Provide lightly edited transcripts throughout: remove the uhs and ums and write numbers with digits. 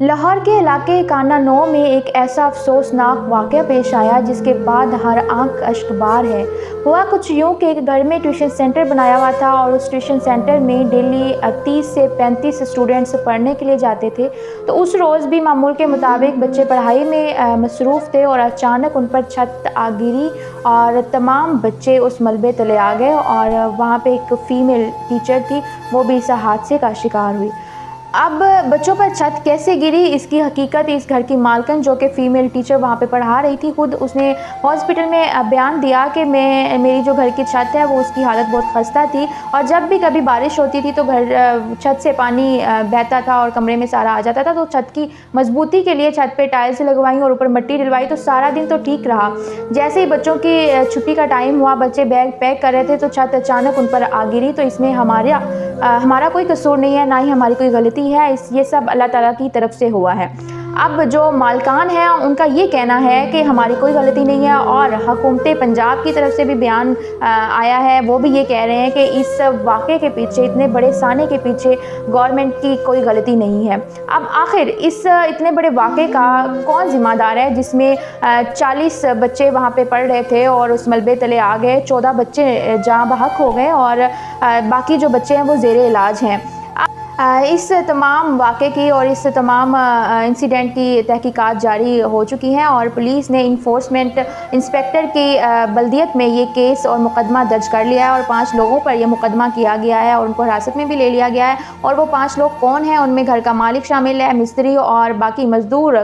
لاہور کے علاقے کانا 9 میں ایک ایسا افسوسناک واقعہ پیش آیا جس کے بعد ہر آنکھ اشک بار ہے۔ ہوا کچھ یوں کہ ایک گھر میں ٹیوشن سینٹر بنایا ہوا تھا اور اس ٹیوشن سینٹر میں ڈیلی 30 سے 35 اسٹوڈنٹس پڑھنے کے لیے جاتے تھے۔ تو اس روز بھی معمول کے مطابق بچے پڑھائی میں مصروف تھے اور اچانک ان پر چھت آ گری اور تمام بچے اس ملبے تلے آ گئے اور وہاں پہ ایک فیمیل ٹیچر تھی، وہ بھی اس حادثے کا شکار ہوئی۔ اب بچوں پر چھت کیسے گری، اس کی حقیقت اس گھر کی مالکن جو کہ فیمیل ٹیچر وہاں پہ پڑھا رہی تھی، خود اس نے ہاسپٹل میں بیان دیا کہ میری جو گھر کی چھت ہے وہ اس کی حالت بہت خستہ تھی اور جب بھی کبھی بارش ہوتی تھی تو چھت سے پانی بہتا تھا اور کمرے میں سارا آ جاتا تھا، تو چھت کی مضبوطی کے لیے چھت پہ ٹائلز لگوائیں اور اوپر مٹی ڈلوائی تو سارا دن تو ٹھیک رہا۔ جیسے ہی بچوں کی چھٹی کا ٹائم ہوا، بچے بیگ پیک کر رہے تھے تو چھت اچانک ان پر آ گری۔ تو اس میں ہمارا کوئی قصور نہیں ہے، نہ ہی ہماری کوئی غلطی ہے، یہ سب اللہ تعالیٰ کی طرف سے ہوا ہے۔ اب جو مالکان ہیں ان کا یہ کہنا ہے کہ ہماری کوئی غلطی نہیں ہے اور حکومت پنجاب کی طرف سے بھی بیان آیا ہے، وہ بھی یہ کہہ رہے ہیں کہ اس واقعے کے پیچھے، اتنے بڑے سانے کے پیچھے گورنمنٹ کی کوئی غلطی نہیں ہے۔ اب آخر اس اتنے بڑے واقعے کا کون ذمہ دار ہے جس میں 40 بچے وہاں پہ پڑھ رہے تھے اور اس ملبے تلے آ گئے، 14 بچے جاں بحق ہو گئے اور باقی جو بچے ہیں وہ زیر علاج ہیں۔ اس تمام واقعے کی اور اس تمام انسیڈنٹ کی تحقیقات جاری ہو چکی ہیں اور پولیس نے انفورسمنٹ انسپیکٹر کی بلدیت میں یہ کیس اور مقدمہ درج کر لیا ہے اور 5 لوگوں پر یہ مقدمہ کیا گیا ہے اور ان کو حراست میں بھی لے لیا گیا ہے۔ اور وہ 5 لوگ کون ہیں؟ ان میں گھر کا مالک شامل ہے، مستری اور باقی مزدور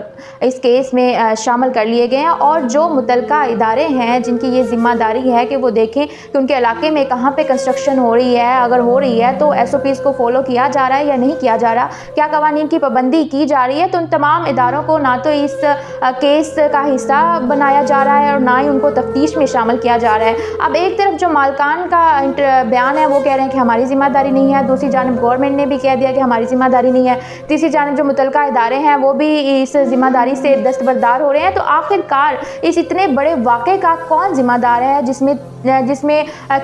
اس کیس میں شامل کر لیے گئے ہیں اور جو متعلقہ ادارے ہیں جن کی یہ ذمہ داری ہے کہ وہ دیکھیں کہ ان کے علاقے میں کہاں پہ کنسٹرکشن ہو رہی ہے، اگر ہو رہی ہے تو SOPs کو فالو کیا جا رہا ہے یا نہیں کیا جا رہا، کیا قوانین کی پابندی کی جا رہی ہے، تو ان تمام اداروں کو نہ تو اس کیس کا حصہ بنایا جا رہا ہے اور نہ ہی ان کو تفتیش میں شامل کیا جا رہا ہے۔ اب ایک طرف جو مالکان کا بیان ہے وہ کہہ رہے ہیں کہ ہماری ذمہ داری نہیں ہے، دوسری جانب گورنمنٹ نے بھی کہہ دیا کہ ہماری ذمہ داری نہیں ہے، تیسری جانب جو متعلقہ ادارے ہیں وہ بھی اس ذمہ داری سے دستبردار ہو رہے ہیں۔ تو آخر کار اس اتنے بڑے واقعے کا کون ذمہ دار ہے جس میں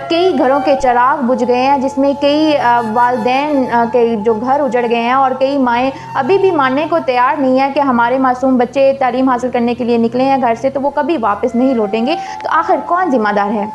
کئی گھروں کے چراغ بجھ گئے ہیں، جس میں کئی والدین کے جو گھر اجڑ گئے ہیں اور کئی مائیں ابھی بھی ماننے کو تیار نہیں ہیں کہ ہمارے معصوم بچے تعلیم حاصل کرنے کے لیے نکلے ہیں گھر سے تو وہ کبھی واپس نہیں لوٹیں گے۔ تو آخر کون ذمہ دار ہے؟